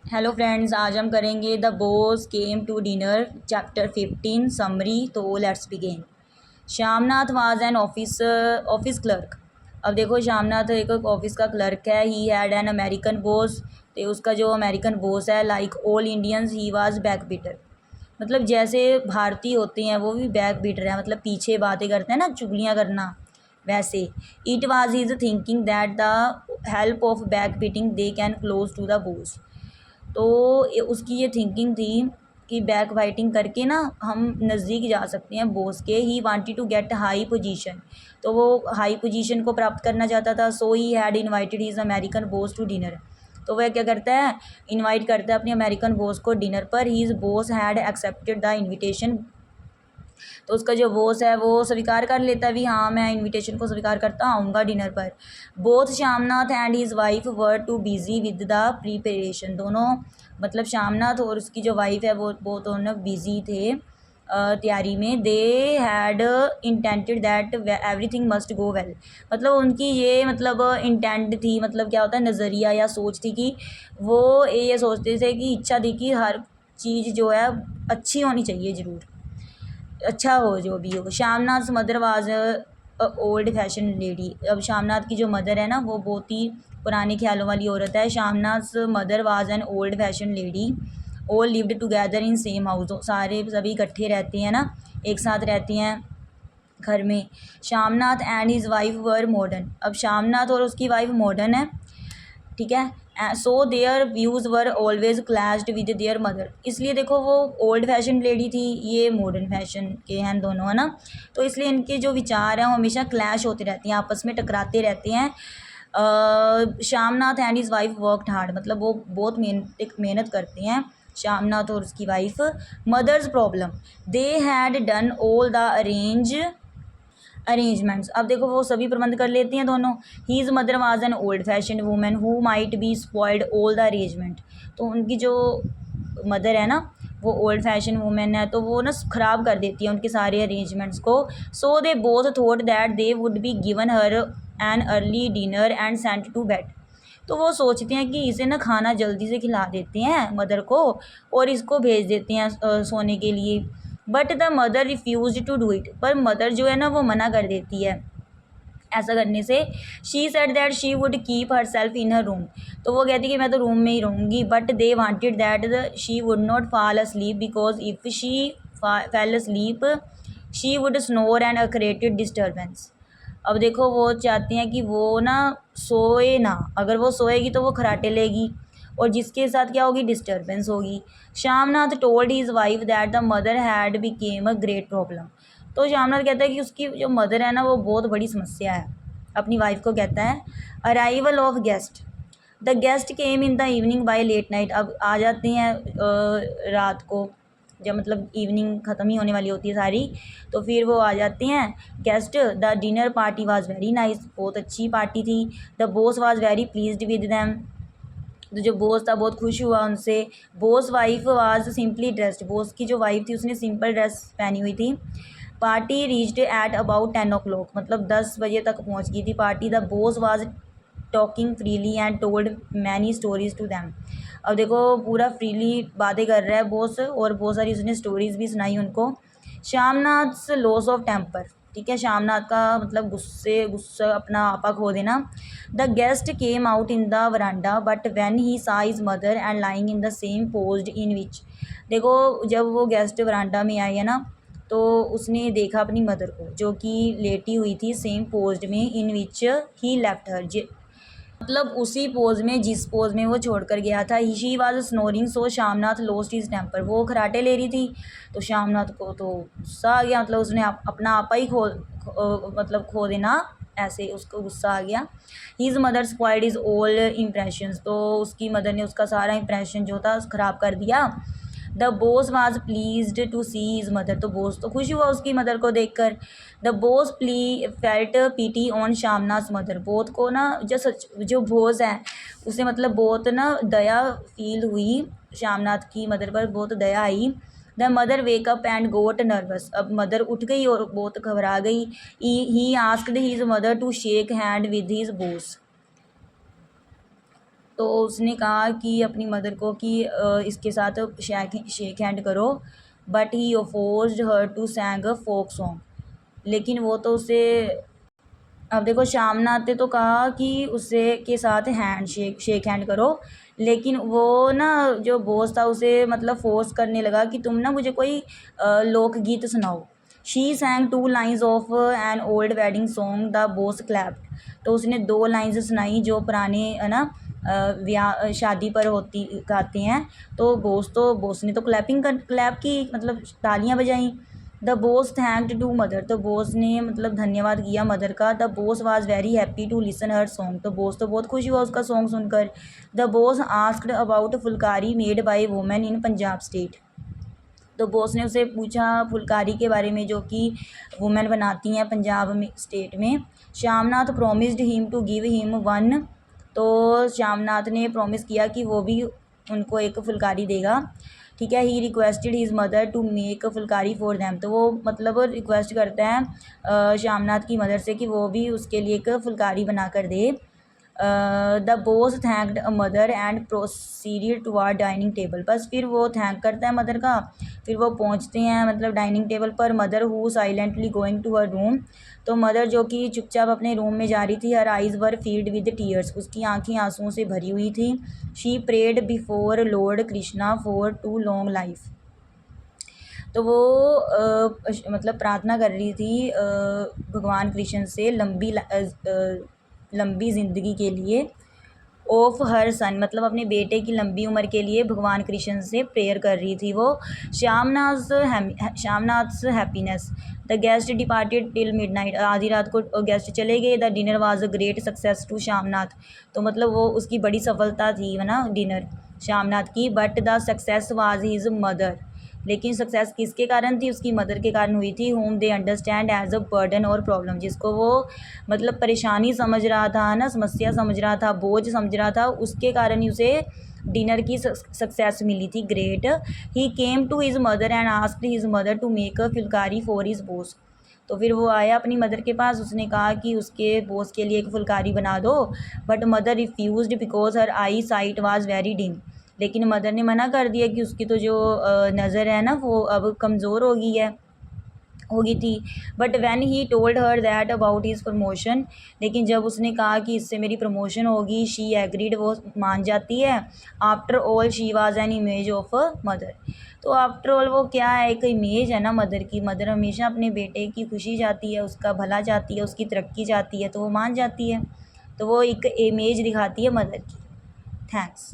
Hello friends, आज हम करेंगे the boss came to dinner chapter 15 summary. तो let's begin. Shyamnath was an office clerk. अब देखो, श्यामनाथ एक ऑफिस का क्लर्क है। He had an American boss. तो उसका जो अमेरिकन बॉस है, like all Indians he was back beater. मतलब जैसे भारतीय होते हैं वो भी बैक बीटर है, मतलब पीछे बातें करते हैं ना, चुगलियाँ करना। वैसे it was his thinking that the help of backbiting they can close to the boss. तो उसकी ये थिंकिंग थी कि बैक बाइटिंग करके ना हम नज़दीक जा सकते हैं बॉस के। He wanted to get high position. तो वो हाई पोजीशन को प्राप्त करना चाहता था। So he had invited his American boss to dinner. तो वह क्या करता है, इनवाइट करता है अपने अमेरिकन बॉस को डिनर पर। He is boss had accepted the invitation. तो उसका जो बॉस है वो स्वीकार कर लेता है भी, हाँ मैं इनविटेशन को स्वीकार करता आऊँगा डिनर पर। Both Shyamnath and his wife were too busy with the preparation. दोनों मतलब श्यामनाथ और उसकी जो वाइफ है वो दोनों बिजी थे तैयारी में। They had intended that everything must go well. मतलब उनकी ये मतलब इंटेंट थी, मतलब क्या होता है, नज़रिया या सोच थी कि वो ये सोचते थे कि इच्छा थी कि हर चीज़ जो है अच्छी होनी चाहिए ज़रूर, अच्छा हो जो भी हो। Shyamnath mother was old fashion lady. अब श्यामनाथ की जो मदर है ना वो बहुत ही पुराने ख्यालों वाली औरत है। Shyamnath mother was an old fashion lady. All lived together in same house. सारे सभी इकट्ठे रहते हैं ना, एक साथ रहती हैं घर में। Shyamnath and his wife were modern. अब श्यामनाथ और उसकी वाइफ मॉडर्न है, ठीक है। So their views were always clashed with their mother. इसलिए देखो, वो ओल्ड फैशन लेडी थी, ये मॉडर्न फैशन के हैं दोनों, है ना। तो इसलिए इनके जो विचार हैं वो हमेशा क्लैश होते रहते हैं, आपस में टकराते रहते हैं। Shyamnath and his wife worked hard. मतलब वो बहुत मेहनत करते हैं, श्यामनाथ और उसकी wife. Mother's problem, they had done all the arrangements. अब देखो, वो सभी प्रबंध कर लेती हैं दोनों। His mother was an old fashion woman who might be spoiled all the arrangement. तो उनकी जो मदर है ना वो ओल्ड फैशन वूमेन है, तो वो ना ख़राब कर देती है उनके सारे अरेंजमेंट्स को। So they both thought that they would be given her an early dinner and sent to bed. तो वो सोचते हैं कि इसे ना खाना जल्दी से खिला देते हैं मदर को और इसको भेज देते हैं सोने के लिए। But the mother refuse to do it. पर मदर जो है ना वो मना कर देती है ऐसा करने से। She said that she would keep her self in her room. तो वो कहती कि मैं तो रूम में ही रहूँगी। But they wanted that she would not fall asleep because if she fail asleep she would snore and created disturbance. अब देखो, वो चाहती हैं कि वो ना सोए ना, अगर वो सोएगी तो वो खराटे लेगी और जिसके साथ क्या होगी, डिस्टर्बेंस होगी। Shyamnath told his wife that the mother had became a great problem. तो श्यामनाथ कहता है कि उसकी जो मदर है ना वो बहुत बड़ी समस्या है। अपनी वाइफ को कहता है। Arrival of guest, the guest came in the evening by late night. अब आ जाते हैं रात को, जब मतलब इवनिंग ख़त्म ही होने वाली होती है सारी, तो फिर वो आ जाते हैं guest. The dinner party was very nice. बहुत अच्छी पार्टी थी। The boss was very pleased with them. तो जो बॉस था बहुत खुश हुआ उनसे। Boss wife was simply dressed. Boss की जो वाइफ थी उसने सिंपल ड्रेस पहनी हुई थी। Party reached at about 10 o'clock। मतलब 10 बजे तक पहुंच गई थी party. The boss was talking freely and told many stories to them. अब देखो, पूरा फ्रीली बातें कर रहा है बॉस और बहुत सारी उसने स्टोरीज भी सुनाई उनको। श्यामनाथ्स लॉस ऑफ टेम्पर, ठीक है, श्यामनाथ का मतलब गुस्सा अपना आपा खो देना। The guest came out in the veranda but when he saw his mother and lying in the same posed in which. देखो, जब वो गेस्ट वरांडा में आई है ना तो उसने देखा अपनी मदर को जो कि लेटी हुई थी सेम पोज्ड में, इन विच ही लेफ्ट हर। मतलब उसी पोज में जिस पोज में वो छोड़ कर गया था। She was snoring so Shyamnath lost his temper. वो खराटे ले रही थी तो श्यामनाथ को तो गुस्सा आ गया, मतलब उसने अपना आपा ही मतलब खो देना, ऐसे उसको गुस्सा आ गया। His mother spoiled is all impressions. तो उसकी मदर ने उसका सारा इम्प्रेशन जो था ख़राब कर दिया। The boss was pleased to see his mother. तो बॉस तो खुश हुआ उसकी मदर को देखकर। The boss felt pity on Shyamnath mother. Both को ना जो बॉस है उसे मतलब बहुत ना दया फील हुई, श्यामनाथ की मदर पर बहुत दया आई। The mother wake up and got nervous. अब मदर उठ गई और बहुत घबरा गई। He asked his mother to shake hand with his boss. तो उसने कहा कि अपनी मदर को कि इसके साथ शेक हैंड करो, but he forced her to sang a folk song. लेकिन वो तो उसे, अब देखो श्यामनाथ ने तो कहा कि उससे के साथ शेक हैंड करो, लेकिन वो ना जो बॉस था उसे मतलब फोर्स करने लगा कि तुम ना मुझे कोई लोकगीत सुनाओ। She सैंग 2 lines of an old wedding song, the boss clapped. तो उसने 2 लाइन्स सुनाई जो पुराने है ना शादी पर होती गाते हैं। तो बॉस ने तो क्लैप की, मतलब तालियां बजाई। The boss thanked to mother, तो बॉस ने मतलब धन्यवाद किया मदर का। The boss was very happy to listen her song, तो बॉस तो बहुत खुश हुआ उसका सॉन्ग सुनकर। The boss asked about phulkari made by women in Punjab state, तो बॉस ने उसे पूछा फुलकारी के बारे में जो कि वुमेन बनाती हैं पंजाब में स्टेट में। Shyamnath promised him to give him one, तो श्यामनाथ ने प्रॉमिस किया कि वो भी उनको एक फुलकारी देगा। ठीक है। He requested his mother to make phulkari for them, तो वो मतलब रिक्वेस्ट करता है श्यामनाथ की मदर से कि वो भी उसके लिए एक फुलकारी बना कर दे। The boss thanked a mother and proceeded toward dining table, बस फिर वो थैंक करता है मदर का। फिर वो पहुंचते हैं मतलब डाइनिंग टेबल पर। Mother who silently going to her room, तो मदर जो कि चुपचाप अपने रूम में जा रही थी। Her eyes were filled with tears, उसकी आंखें आंसुओं से भरी हुई थी। She prayed before Lord Krishna for to long life, तो वो मतलब प्रार्थना कर रही थी भगवान कृष्ण से लंबी ज़िंदगी के लिए। ऑफ हर सन, मतलब अपने बेटे की लंबी उम्र के लिए भगवान कृष्ण से प्रेयर कर रही थी वो। Shyamnath's happiness, the guest departed till midnight, आधी रात को गेस्ट चले गए। The dinner was a great success to Shyamnath, तो मतलब वो उसकी बड़ी सफलता थी ना डिनर श्यामनाथ की। But the success was his mother, लेकिन सक्सेस किसके कारण थी? उसकी मदर के कारण हुई थी। Home they understand as a burden और प्रॉब्लम, जिसको वो मतलब परेशानी समझ रहा था ना, समस्या समझ रहा था, बोझ समझ रहा था, उसके कारण ही उसे डिनर की सक्सेस मिली थी, great. He came to his mother and asked his mother to make a phulkari for his boss, तो फिर वो आया अपनी मदर के पास, उसने कहा कि उसके बॉस के लिए एक फुलकारी बना दो। But mother refused because her eyesight was very dim, लेकिन मदर ने मना कर दिया कि उसकी तो जो नज़र है ना वो अब कमज़ोर हो गई थी। But when he told her that about his promotion, लेकिन जब उसने कहा कि इससे मेरी प्रमोशन होगी, शी एग्रीड, वो मान जाती है। After all she was an image of a mother, तो आफ्टर ऑल वो क्या है, एक इमेज है ना मदर की। मदर हमेशा अपने बेटे की खुशी चाहती है, उसका भला चाहती है, उसकी तरक्की चाहती है, तो वो मान जाती है। तो वो एक इमेज दिखाती है मदर की। थैंक्स।